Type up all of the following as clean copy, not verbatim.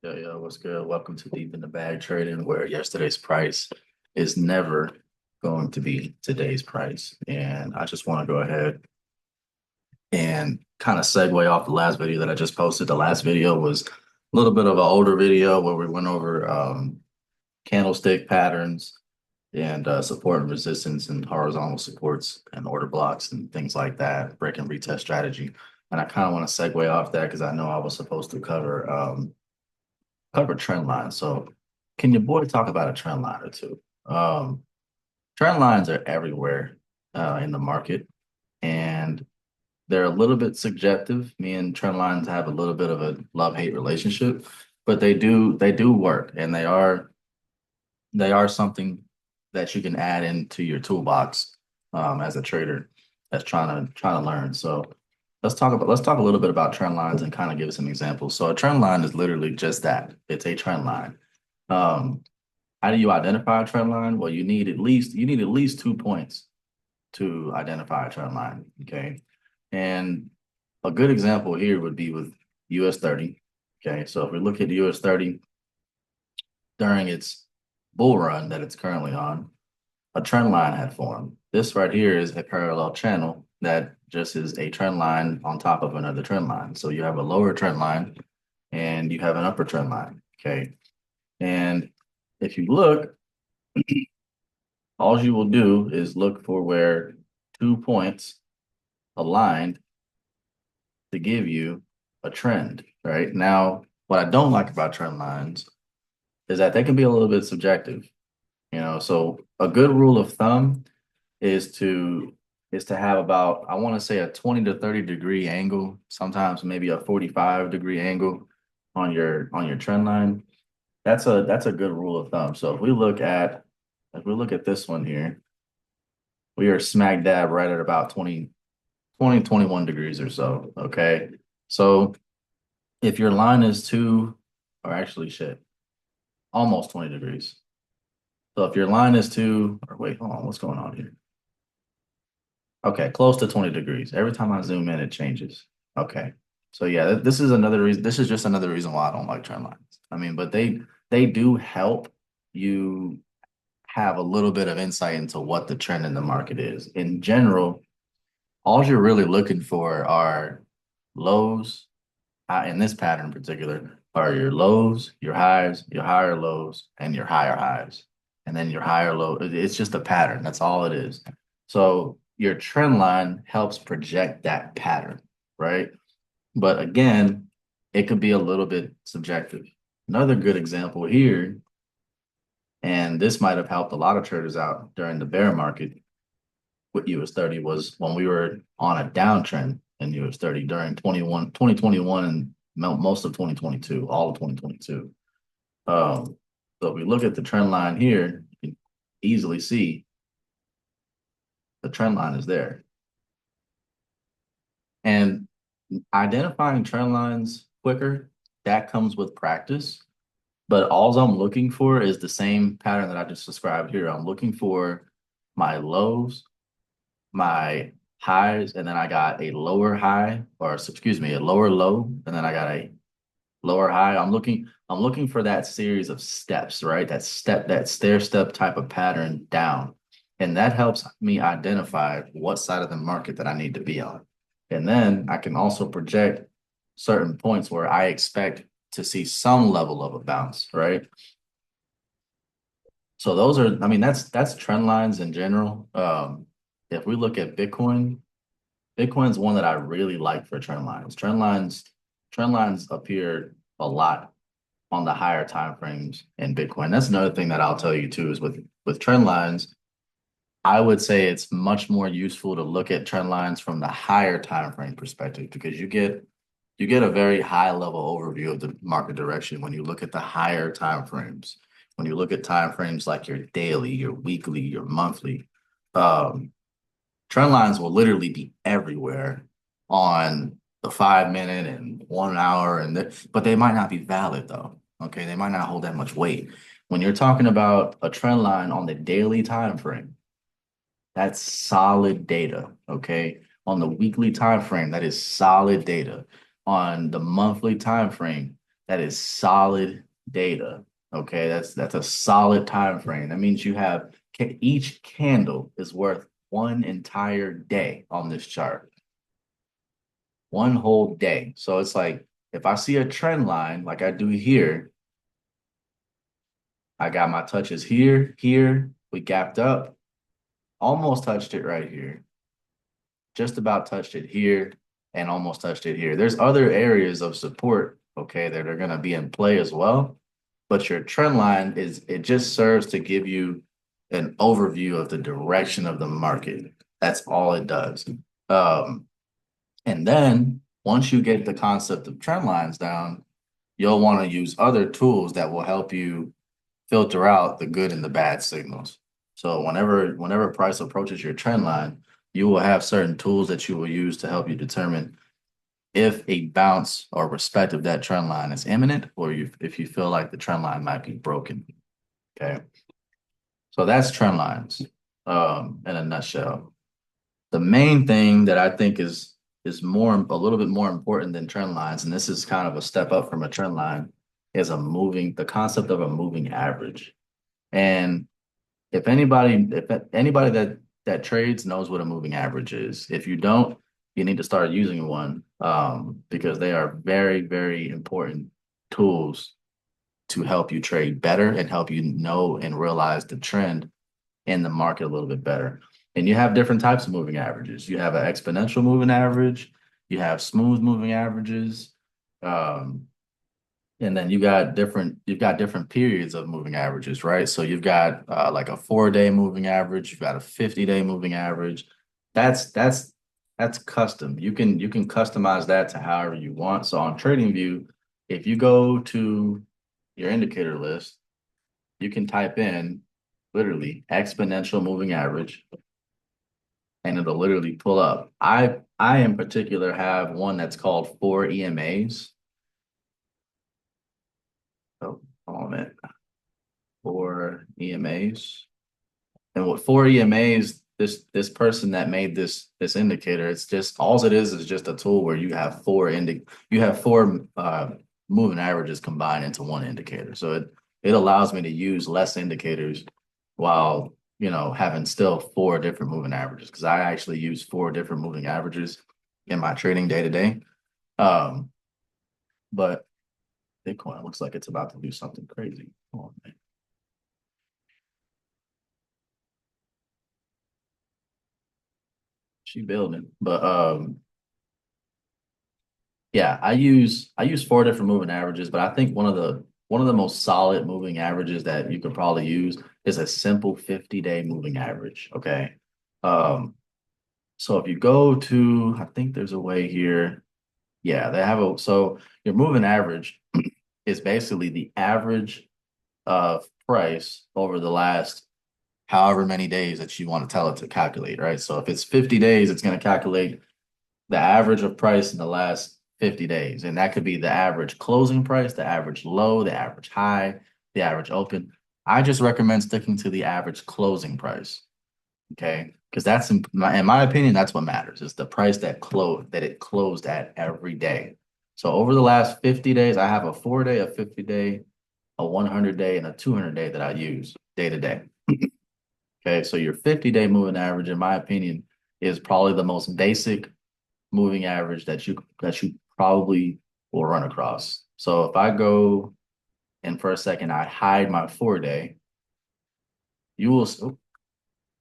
What's good? Welcome to Deep in the Bag Trading, where yesterday's price is never going to be today's price. And I just want to go ahead and kind of segue off the last video that I just posted. The last video was a little bit of an older video where we went over candlestick patterns and support and resistance and horizontal supports and order blocks and things like that, break and retest strategy. And I kind of want to segue off that because I know I was supposed to cover trend lines. So can your boy talk about a trend line or two? Trend lines are everywhere in the market, and they're a little bit subjective. Me and trend lines have a little bit of a love-hate relationship, but they do work, and they are something that you can add into your toolbox as a trader that's trying to learn. So let's talk a little bit about trend lines and kind of give some examples. So a trend line is literally just that. It's a trend line. Um, how do you identify a trend line? Well, you need at least 2 points to identify a trend line. Okay. And a good example here would be with US 30. Okay. So if we look at the US 30 during its bull run that it's currently on, a trend line had formed. This right here is a parallel channel that just is a trend line on top of another trend line. So you have a lower trend line and you have an upper trend line. Okay. And if you look, all you will do is look for where 2 points aligned to give you a trend, right? Now, what I don't like about trend lines is that they can be a little bit subjective, so a good rule of thumb is to have about, I want to say, a 20 to 30 degree angle, sometimes maybe a 45-degree angle on your trend line. That's a good rule of thumb. So if we look at this one here, we are smack dab right at about 21 degrees or so. Okay. So if your line is or actually shit, almost 20 degrees. So if your line is or wait, hold on, what's going on here? Okay, close to 20 degrees. Every time I zoom in, it changes. Okay. So yeah, this is another reason. This is just another reason why I don't like trend lines. I mean, but they do help you have a little bit of insight into what the trend in the market is. In general, all you're really looking for are lows, in this pattern in particular, are your lows, your highs, your higher lows, and your higher highs. And then your higher low. It's just a pattern. That's all it is. So your trend line helps project that pattern, right? But again, it could be a little bit subjective. Another good example here, and this might have helped a lot of traders out during the bear market with US 30, was when we were on a downtrend in US 30 during 2021 and most of 2022, all of 2022. So if we look at the trend line here, you can easily see the trend line is there. And identifying trend lines quicker, that comes with practice. But all I'm looking for is the same pattern that I just described here. I'm looking for my lows, my highs, and then I got a lower high, or excuse me, a lower low, and then I got a lower high. I'm looking for that series of steps, right? That stair step type of pattern down. And that helps me identify what side of the market that I need to be on. And then I can also project certain points where I expect to see some level of a bounce, right? So I mean, that's trend lines in general. If we look at Bitcoin, Bitcoin's one that I really like for trend lines. Trend lines appear a lot on the higher time frames in Bitcoin. That's another thing that I'll tell you too, is with trend lines, I would say it's much more useful to look at trend lines from the higher time frame perspective, because you get a very high level overview of the market direction when you look at the higher time frames. When you look at time frames like your daily, your weekly, your monthly, um, trend lines will literally be everywhere on the 5 minute and 1 hour, but they might not be valid though. Okay, they might not hold that much weight. When you're talking about a trend line on the daily time frame, that's solid data. Okay, on the weekly time frame, that is solid data. On the monthly time frame, That is solid data. Okay, that's a solid time frame. That means you have each candle is worth one entire day on this chart, one whole day. So it's like if I see a trend line like I do here, I got my touches here, here, we gapped up, almost touched it right here, just about touched it here, and almost touched it here. There's other areas of support, okay, that are going to be in play as well. But your trend line is, it just serves to give you an overview of the direction of the market. That's all it does. Um, and then once you get the concept of trend lines down, you'll want to use other tools that will help you filter out the good and the bad signals. So whenever price approaches your trend line, you will have certain tools that you will use to help you determine if a bounce or respect of that trend line is imminent, or if you feel like the trend line might be broken. Okay. So that's trend lines in a nutshell. The main thing that I think is more a little bit more important than trend lines, and this is kind of a step up from a trend line, is the concept of a moving average. And if anybody that trades knows what a moving average is. If you don't, you need to start using one because they are very, very important tools to help you trade better and help you know and realize the trend in the market a little bit better. And you have different types of moving averages. You have an exponential moving average, you have smooth moving averages, um, and then you've got different periods of moving averages, right? So you've got like a 4 day moving average, you've got a 50-day moving average. That's custom. You can customize that to however you want. So on TradingView, if you go to your indicator list, you can type in literally exponential moving average and it'll literally pull up. I in particular have one that's called 4 EMAs. Oh, hold on a minute. 4 EMAs. And with 4 EMAs, this person that made this indicator, it's just all it is just a tool where you have four moving averages combined into one indicator. So it allows me to use less indicators while having still four different moving averages because I actually use four different moving averages in my trading day to day. But Bitcoin looks like it's about to do something crazy. Hold on, man. She building. But yeah, I use four different moving averages, but I think one of the most solid moving averages that you could probably use is a simple 50-day moving average. Okay. Um, so if you go to, I think there's a way here. Yeah, they have so your moving average is basically the average of price over the last however many days that you want to tell it to calculate, right? So if it's 50 days, it's going to calculate the average of price in the last 50 days. And that could be the average closing price, the average low, the average high, the average open. I just recommend sticking to the average closing price. Okay. Because that's in my opinion, that's what matters. It's the price that it closed at every day. So over the last 50 days, I have a 4 day, a 50-day, a 100-day, and a 200-day that I use day to day. Okay. So your 50-day moving average, in my opinion, is probably the most basic moving average that you probably will run across. So if I go and for a second I hide my 4 day, you will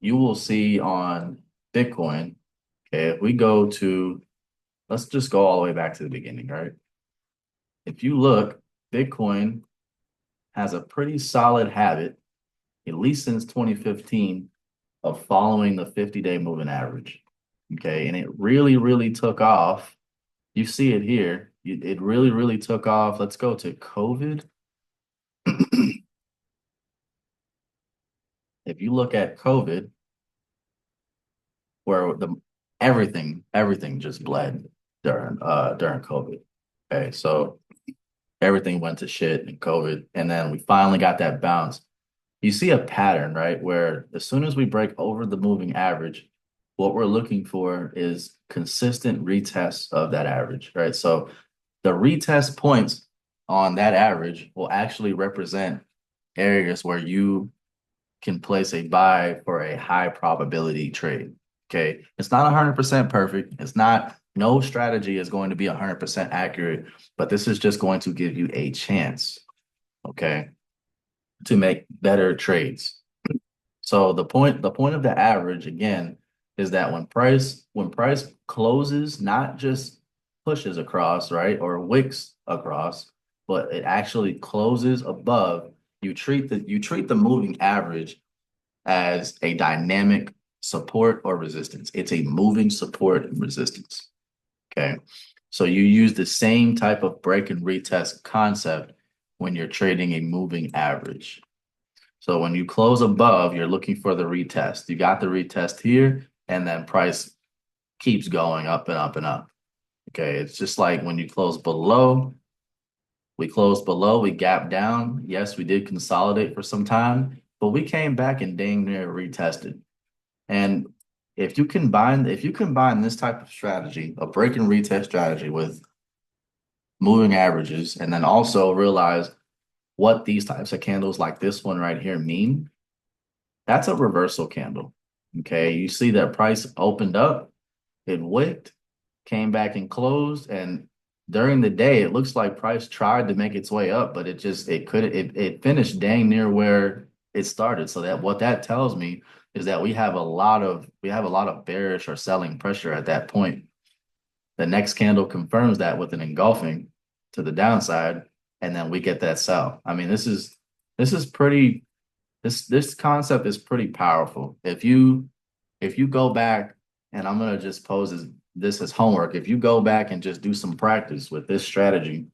you will see on Bitcoin. Okay, if we go to let's just go all the way back to the beginning, right? If you look, Bitcoin has a pretty solid habit, at least since 2015, of following the 50-day moving average. Okay, and it really, really took off. You see it here. It really, really took off. Let's go to COVID. If you look at COVID, where everything just bled during COVID. Okay, so everything went to shit in COVID, and then we finally got that bounce. You see a pattern, right? Where as soon as we break over the moving average, what we're looking for is consistent retests of that average, right? So the retest points on that average will actually represent areas where you can place a buy for a high probability trade. Okay. It's not 100% perfect. It's not, no strategy is going to be 100% accurate, but this is just going to give you a chance, okay, to make better trades. So the point of the average again is that when price closes, not just pushes across, right, or wicks across, but it actually closes above, you treat the moving average as a dynamic support or resistance. It's a moving support and resistance. Okay. So you use the same type of break and retest concept when you're trading a moving average. So when you close above, you're looking for the retest. You got the retest here, and then price keeps going up and up and up. Okay. It's just like when you close below, we gapped down. Yes, we did consolidate for some time, but we came back and dang near retested. And if you combine this type of strategy, a break and retest strategy with moving averages, and then also realize what these types of candles like this one right here mean, that's a reversal candle. Okay, you see that price opened up, it wicked, came back and closed, and during the day, it looks like price tried to make its way up, but it finished dang near where it started. So that what that tells me is that we have a lot of bearish or selling pressure at that point. The next candle confirms that with an engulfing to the downside, and then we get that sell. I mean, this is pretty this concept is pretty powerful. If you go back, and I'm gonna just pose this as homework. If you go back and just do some practice with this strategy,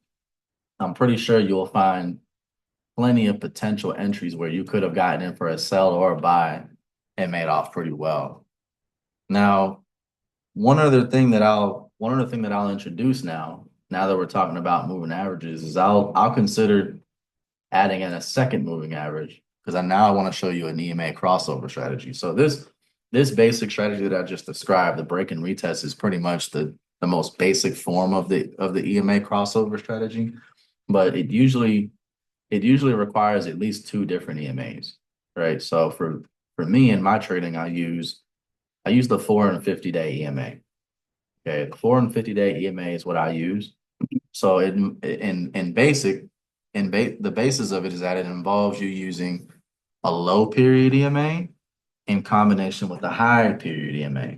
I'm pretty sure you'll find plenty of potential entries where you could have gotten in for a sell or a buy and made off pretty well. Now, one other thing that I'll introduce now that we're talking about moving averages, is I'll consider adding in a second moving average, because I want to show you an EMA crossover strategy. So this basic strategy that I just described, the break and retest, is pretty much the most basic form of the EMA crossover strategy, but it usually requires at least two different EMAs, right? So for me in my trading, I use the 4 and 50 day EMA. Okay, the 4 and 50 day EMA is what I use. So in basic, the basis of it is that it involves you using a low period EMA in combination with a high period EMA.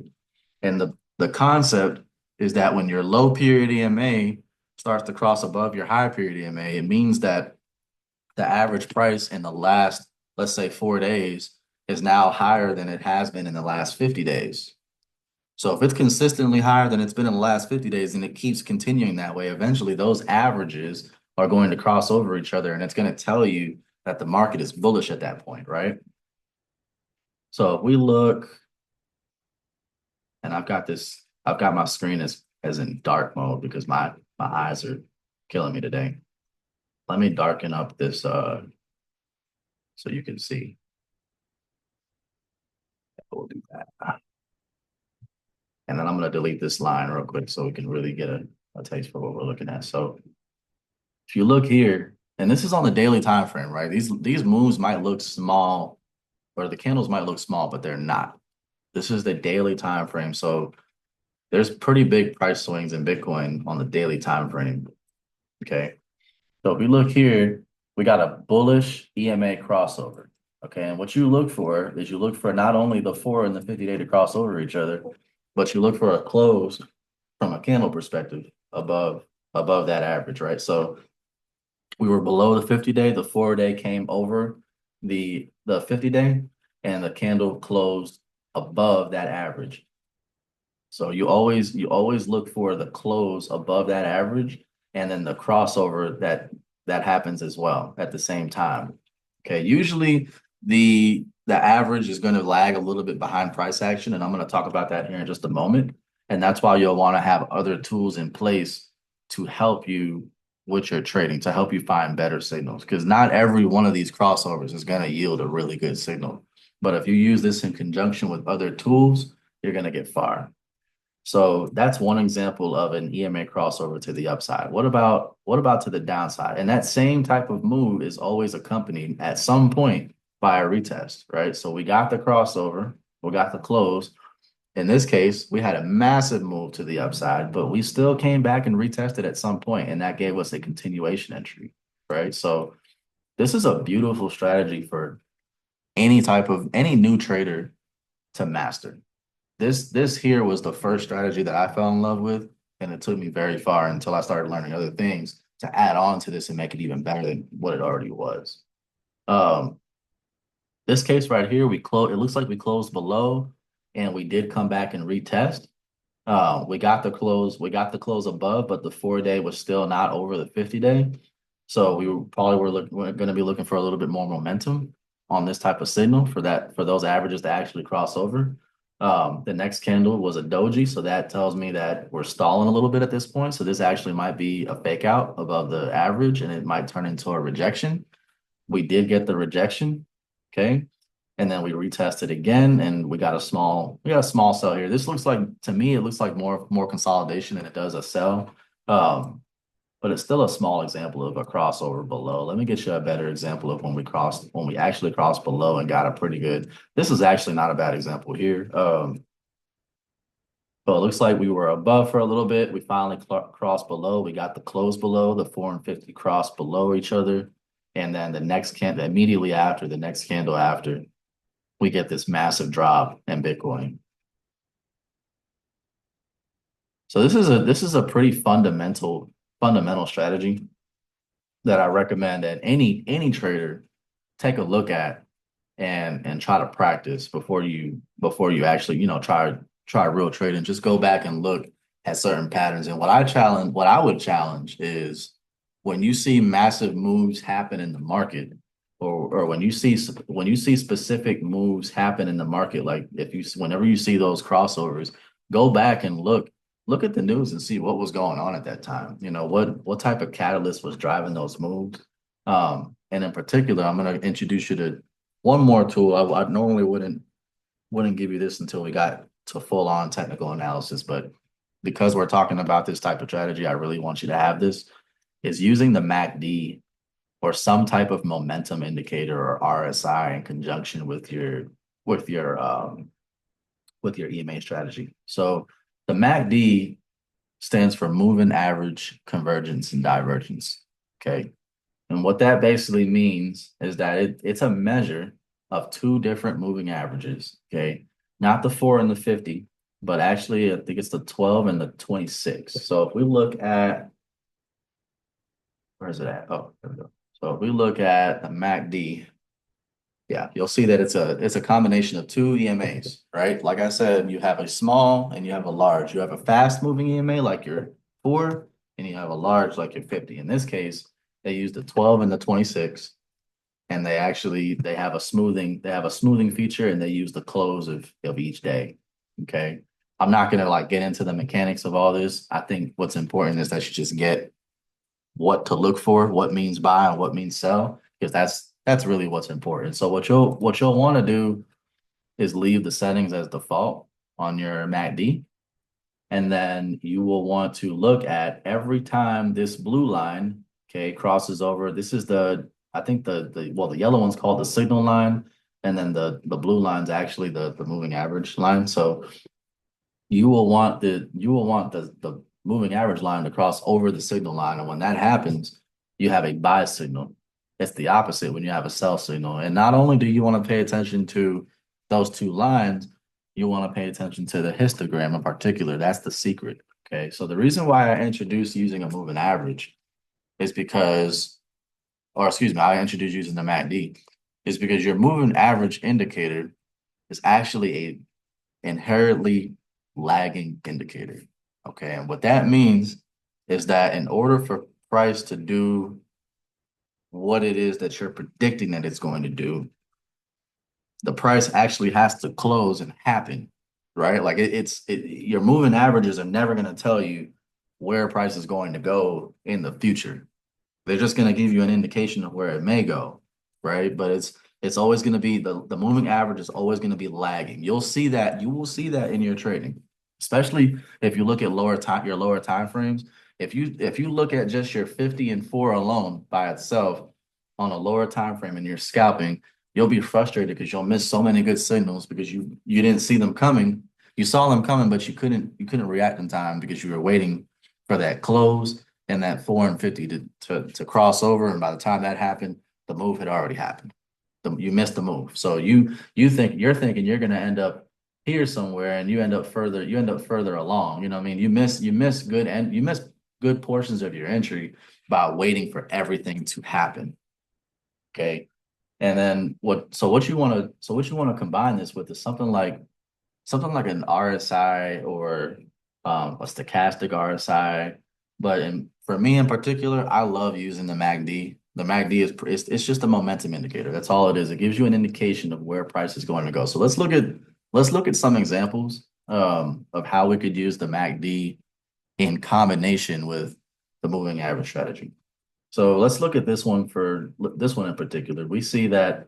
And the concept is that when your low period EMA starts to cross above your high period EMA, it means that the average price in the last, let's say, 4 days is now higher than it has been in the last 50 days. So if it's consistently higher than it's been in the last 50 days and it keeps continuing that way, eventually those averages are going to cross over each other, and it's going to tell you that the market is bullish at that point, right? So if we look, and I've got my screen as in dark mode because my eyes are killing me today. Let me darken up this so you can see. We'll do that. And then I'm going to delete this line real quick so we can really get a taste for what we're looking at. So if you look here, and this is on the daily time frame, right? These moves might look small, or the candles might look small, but they're not. This is the daily time frame. So there's pretty big price swings in Bitcoin on the daily time frame. Okay. So if we look here, we got a bullish EMA crossover. Okay. And what you look for is you look for not only the 4 and the 50 day to cross over each other, but you look for a close from a candle perspective above that average, right? So we were below the 50 day, the 4 day came over the 50 day, and the candle closed above that average. So you always look for the close above that average, and then the crossover that happens as well at the same time. Okay, usually the average is going to lag a little bit behind price action, and I'm going to talk about that here in just a moment. And that's why you'll want to have other tools in place to help you with your trading, to help you find better signals, because not every one of these crossovers is going to yield a really good signal. But if you use this in conjunction with other tools, you're going to get far. So that's one example of an EMA crossover to the upside. What about to the downside? And that same type of move is always accompanied at some point by a retest, right? So we got the crossover, we got the close. In this case, we had a massive move to the upside, but we still came back and retested at some point, and that gave us a continuation entry, right? So this is a beautiful strategy for any new trader to master. This here was the first strategy that I fell in love with, and it took me very far until I started learning other things to add on to this and make it even better than what it already was. Um, this case right here, we close. It looks like we closed below, and we did come back and retest. We got the close above, but the 4-day was still not over the 50-day. So we're going to be looking for a little bit more momentum on this type of signal for those averages to actually cross over. The next candle was a doji, so that tells me that we're stalling a little bit at this point. So this actually might be a fake out above the average, and it might turn into a rejection. We did get the rejection, okay, and then we retested again, and we got a small sell here. This looks like, to me, it looks like more consolidation than it does a sell. Um, but it's still a small example of a crossover below. Let me get you a better example of when we actually crossed below and got a pretty good. This is actually not a bad example here. But it looks like we were above for a little bit. We finally crossed below. We got the close below, the 4 and 50 crossed below each other. And then the next candle, immediately after, the next candle after, we get this massive drop in Bitcoin. So this is a pretty fundamental strategy that I recommend that any trader take a look at and try to practice before you actually, try real trading. Just go back and look at certain patterns. And what I would challenge is when you see massive moves happen in the market, or when you see specific moves happen in the market, like whenever you see those crossovers, go back and look at the news and see what was going on at that time. What type of catalyst was driving those moves. And in particular, I'm going to introduce you to one more tool. I normally wouldn't give you this until we got to full on technical analysis, but because we're talking about this type of strategy, I really want you to have this. Is using the MACD or some type of momentum indicator or RSI in conjunction with your um, with your EMA strategy. So the MACD stands for moving average, convergence, and divergence. Okay. And what that basically means is that it's a measure of two different moving averages. Okay. Not the 4 and the 50, but actually, I think it's the 12 and the 26. So if we look at, where is it at? Oh, there we go. So if we look at the MACD, yeah, you'll see that it's a combination of two EMAs, right? Like I said, you have a small and you have a large. You have a fast moving EMA like your 4, and you have a large like your 50. In this case, they use the 12 and the 26, and they have a smoothing feature, and they use the close of each day. Okay. I'm not gonna like get into the mechanics of all this. I think what's important is that you just get what to look for, what means buy and what means sell, because that's really what's important. So what you'll want to do is leave the settings as default on your MACD, and then you will want to look at every time this blue line, okay, crosses over. This is I think the yellow one's called the signal line, and then the blue line's actually the moving average line. So you will want the moving average line to cross over the signal line. And when that happens, you have a buy signal. It's the opposite when you have a sell signal. And not only do you want to pay attention to those two lines, you want to pay attention to the histogram in particular. That's the secret. Okay. So the reason why I introduced using a moving average is because, or excuse me, I introduced using the MACD is because your moving average indicator is actually a inherently lagging indicator. Okay. And what that means is that in order for price to do what it is that you're predicting that it's going to do, the price actually has to close and happen, right? Like your moving averages are never going to tell you where price is going to go in the future. They're just going to give you an indication of where it may go, right? But it's always going to be the moving average is always going to be lagging. You will see that in your trading. especially if you look at your lower time frames. If you look at just your 50 and 4 alone by itself on a lower time frame and you're scalping, you'll be frustrated because you'll miss so many good signals because you didn't see them coming. You saw them coming, but you couldn't react in time because you were waiting for that close and that 4 and 50 to cross over. And by the time that happened, the move had already happened. You missed the move. So you're thinking you're gonna end up here somewhere and you end up further along. You know what I mean? You miss good portions of your entry by waiting for everything to happen. Okay. And then what you want to combine this with is something like an RSI or a stochastic RSI. But for me in particular, I love using the MACD. The MACD it's just a momentum indicator. That's all it is. It gives you an indication of where price is going to go. So let's look at some examples of how we could use the MACD in combination with the moving average strategy. So let's look at this one in particular. We see that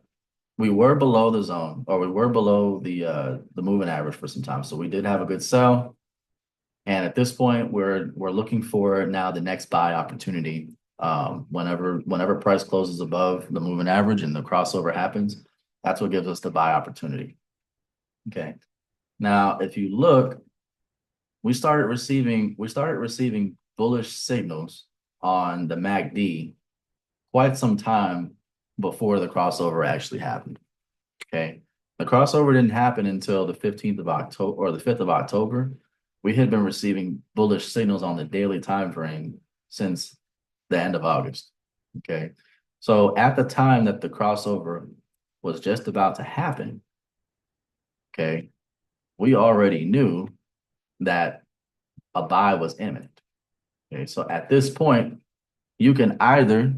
we were below the zone, or we were below the moving average for some time. So we did have a good sell. And at this point, we're looking for now the next buy opportunity. Whenever price closes above the moving average and the crossover happens, that's what gives us the buy opportunity. Okay. Now, if you look, we started receiving bullish signals on the MACD quite some time before the crossover actually happened. Okay. The crossover didn't happen until the 15th of October or the 5th of October. We had been receiving bullish signals on the daily time frame since the end of August. Okay. So at the time that the crossover was just about to happen, okay, we already knew that a buy was imminent. Okay. So at this point, you can either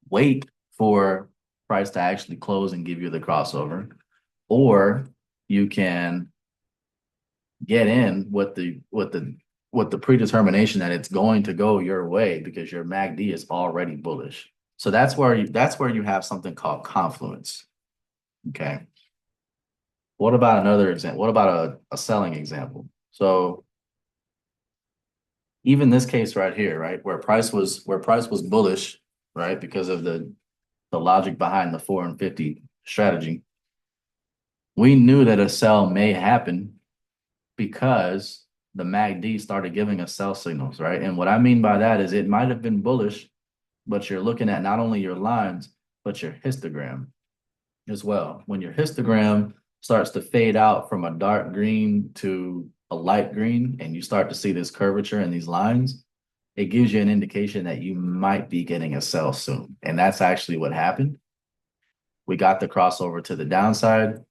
wait for price to actually close and give you the crossover, or you can get in with the predetermination that it's going to go your way because your MACD is already bullish. So that's where you have something called confluence. Okay. What about another example? What about a selling example? So even this case right here, right, where price was bullish, right, because of the logic behind the 4 and 50 strategy, we knew that a sell may happen because the MACD started giving us sell signals, right? And what I mean by that is it might have been bullish, but you're looking at not only your lines, but your histogram as well. When your histogram starts to fade out from a dark green to a light green, and you start to see this curvature in these lines, it gives you an indication that you might be getting a sell soon. And that's actually what happened. We got the crossover to the downside.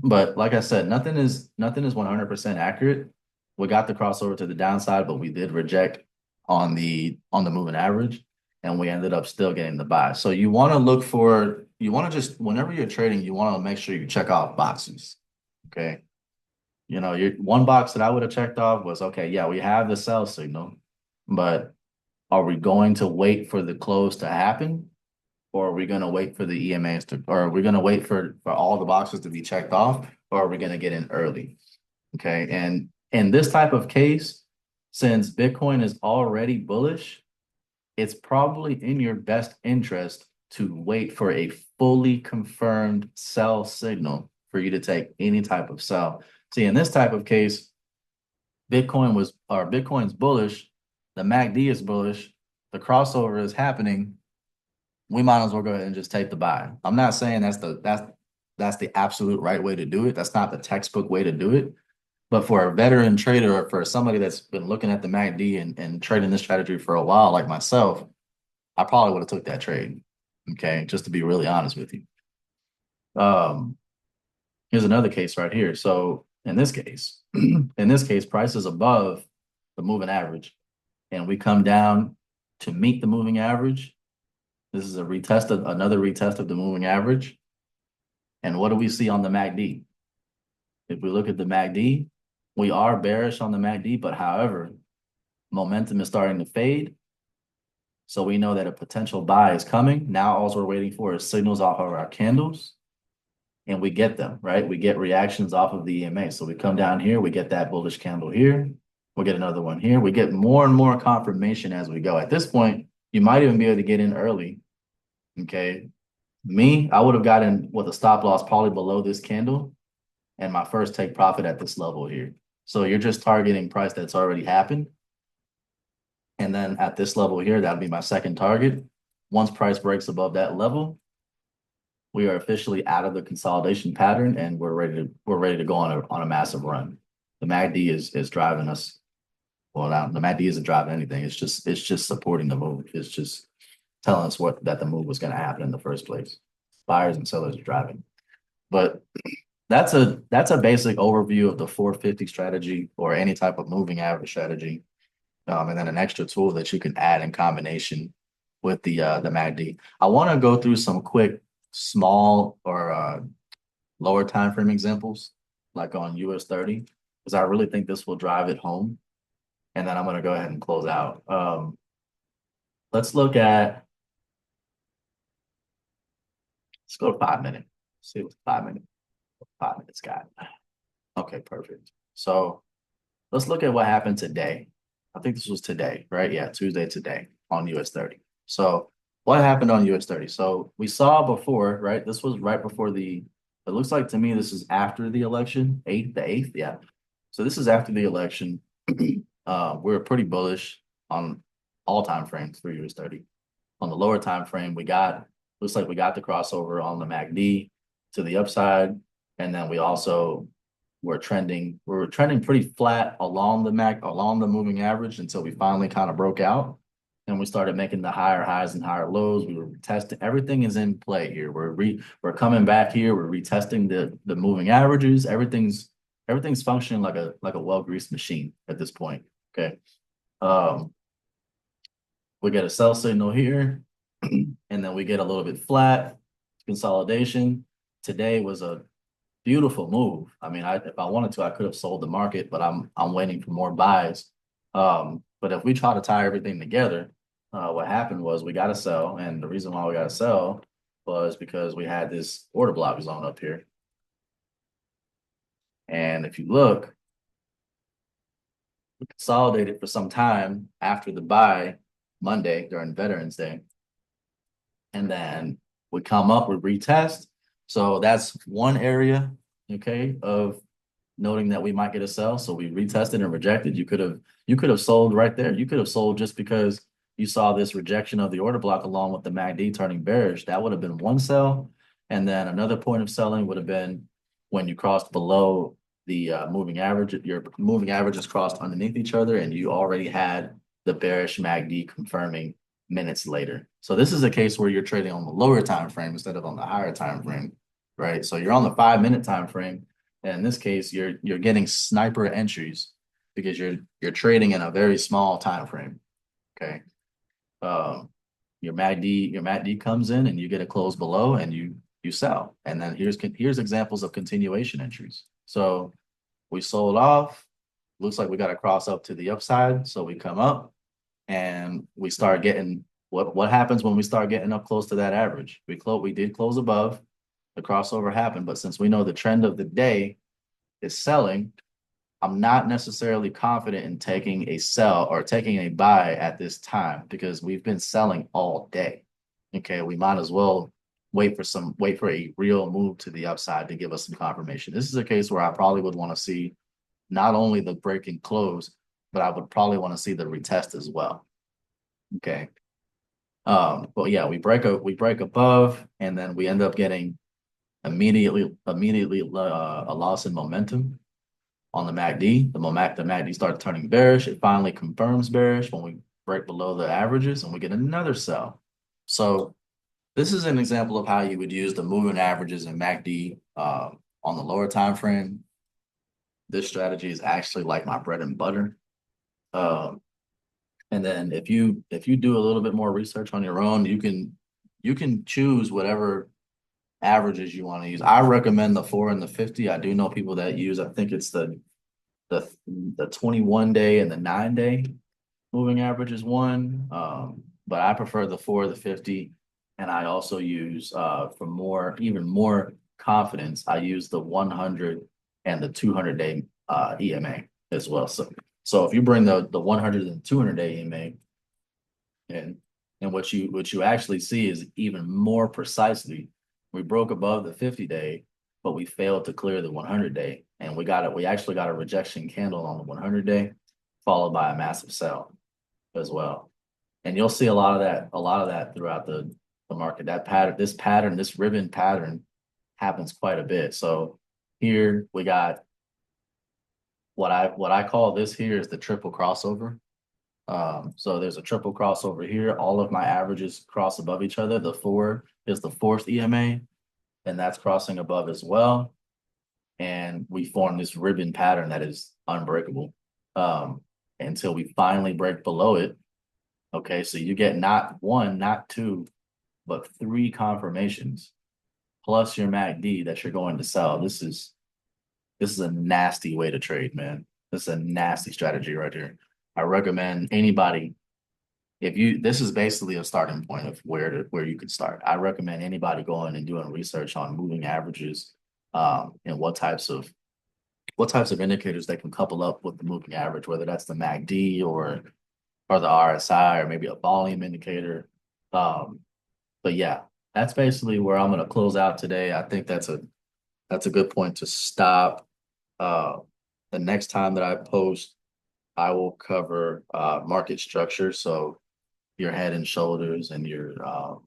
But like I said, nothing is 100% accurate. We got the crossover to the downside, but we did reject on the moving average, and we ended up still getting the buy. So you want to just whenever you're trading, you want to make sure you check off boxes. Okay. Your one box that I would have checked off was, okay, yeah, we have the sell signal, but are we going to wait for the close to happen? Or are we going to wait for the EMAs or are we going to wait for all the boxes to be checked off, or are we going to get in early? Okay. And in this type of case, since Bitcoin is already bullish, it's probably in your best interest to wait for a fully confirmed sell signal for you to take any type of sell. See, in this type of case, Bitcoin's bullish, the MACD is bullish, the crossover is happening. We might as well go ahead and just take the buy. I'm not saying that's the absolute right way to do it. That's not the textbook way to do it. But for a veteran trader or for somebody that's been looking at the MACD and trading this strategy for a while, like myself, I probably would have took that trade. Okay, just to be really honest with you. Um, Here's another case right here. So in this case, price is above the moving average, and we come down to meet the moving average. This is another retest of the moving average. And what do we see on the MACD? If we look at the MACD, we are bearish on the MACD, but however, momentum is starting to fade. So we know that a potential buy is coming. Now all we're waiting for is signals off of our candles. and we get them, right? We get reactions off of the EMA. So we come down here, we get that bullish candle here, we get another one here. We get more and more confirmation as we go. At this point, you might even be able to get in early. Okay. Me, I would have gotten with a stop loss probably below this candle and my first take profit at this level here. So you're just targeting price that's already happened. And then at this level here, that'll be my second target. Once price breaks above that level, we are officially out of the consolidation pattern and we're ready to go on a massive run. The MACD is driving us. Well, now the MACD isn't driving anything. It's just supporting the move. It's just telling us that the move was going to happen in the first place. Buyers and sellers are driving. But that's a basic overview of the 450 strategy or any type of moving average strategy. And then an extra tool that you can add in combination with the MACD. I want to go through some quick small or lower time frame examples, like on US 30, because I really think this will drive it home. And then I'm going to go ahead and close out. Let's go to 5 minute. See what 5 minutes got. Okay, perfect. So let's look at what happened today. I think this was today, right? Yeah, Tuesday today on US 30. So what happened on US 30? So we saw before, right? This was right before it looks like to me this is after the election, the 8th, yeah. So this is after the election. We're pretty bullish on all time frames for US 30. On the lower time frame, looks like we got the crossover on the MACD to the upside, and then we also were trending pretty flat along the moving average until we finally kind of broke out and we started making the higher highs and higher lows. We were testing. Everything is in play here. We're coming back here. We're retesting the moving averages. Everything's functioning like a well-greased machine at this point. Okay. We get a sell signal here, and then we get a little bit flat consolidation. Today was a beautiful move. I mean, if I wanted to, I could have sold the market, but I'm waiting for more buys. But if we try to tie everything together, what happened was we got to sell, and the reason why we got to sell was because we had this order block zone up here. And if you look, we consolidated for some time after the buy Monday during Veterans Day. And then we come up, we retest. So that's one area, okay, of noting that we might get a sell. So we retested and rejected. You could have sold right there. You could have sold just because you saw this rejection of the order block along with the MACD turning bearish. That would have been one sell. And then another point of selling would have been when you crossed below the moving average. Your moving averages crossed underneath each other and you already had the bearish MACD confirming minutes later. So this is a case where you're trading on the lower time frame instead of on the higher time frame, right? So you're on the 5-minute time frame. And in this case, you're getting sniper entries because you're trading in a very small time frame. Okay. Your MACD comes in and you get a close below and you sell. And then here's examples of continuation entries. So we sold off. Looks like we got to cross up to the upside. So we come up and we start getting what happens when we start getting up close to that average. We did close above. The crossover happened, but since we know the trend of the day is selling, I'm not necessarily confident in taking a sell or taking a buy at this time because we've been selling all day. Okay, we might as well wait for a real move to the upside to give us some confirmation. This is a case where I probably would want to see not only the break and close, but I would probably want to see the retest as well. Okay. But yeah, we break above, and then we end up getting immediately a loss in momentum on the MACD. The MACD starts turning bearish. It finally confirms bearish when we break below the averages, and we get another sell. So this is an example of how you would use the moving averages and MACD on the lower time frame. This strategy is actually like my bread and butter. And then if you do a little bit more research on your own, you can choose whatever averages you want to use. I recommend the 4 and the 50. I do know people that use, I think it's the 21 day and the 9-day moving average is one. But I prefer the 4, the 50, and I also use for even more confidence, I use the 100 and the 200-day EMA as well. So if you bring the 100 and 200-day EMA in, and what you actually see is even more precisely, we broke above the 50-day, but we failed to clear the 100-day, and we actually got a rejection candle on the 100-day, followed by a massive sell as well. And you'll see a lot of that throughout the market. That pattern, this ribbon pattern happens quite a bit. So here we got what I call this here is the triple crossover. So there's a triple crossover here. All of my averages cross above each other. The 4 is the fourth EMA, and that's crossing above as well. And we form this ribbon pattern that is unbreakable until we finally break below it. Okay, so you get not one, not two, but 3 confirmations plus your MACD that you're going to sell. This is a nasty way to trade, man. This is a nasty strategy right here. I recommend anybody, if you this is basically a starting point of where you could start. I recommend anybody going and doing research on moving averages, and what types of indicators they can couple up with the moving average, whether that's the MACD or the RSI or maybe a volume indicator. But yeah, that's basically where I'm going to close out today. I think that's a good point to stop. The next time that I post, I will cover market structure, so your head and shoulders and your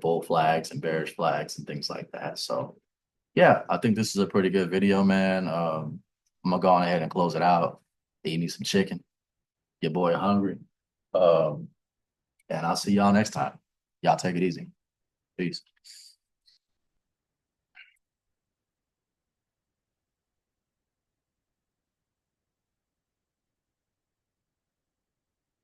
bull flags and bearish flags and things like that. So yeah, I think this is a pretty good video, man. I'm gonna go on ahead and close it out. Eat me some chicken. Your boy hungry. Um, and I'll see y'all next time. Y'all take it easy. Peace.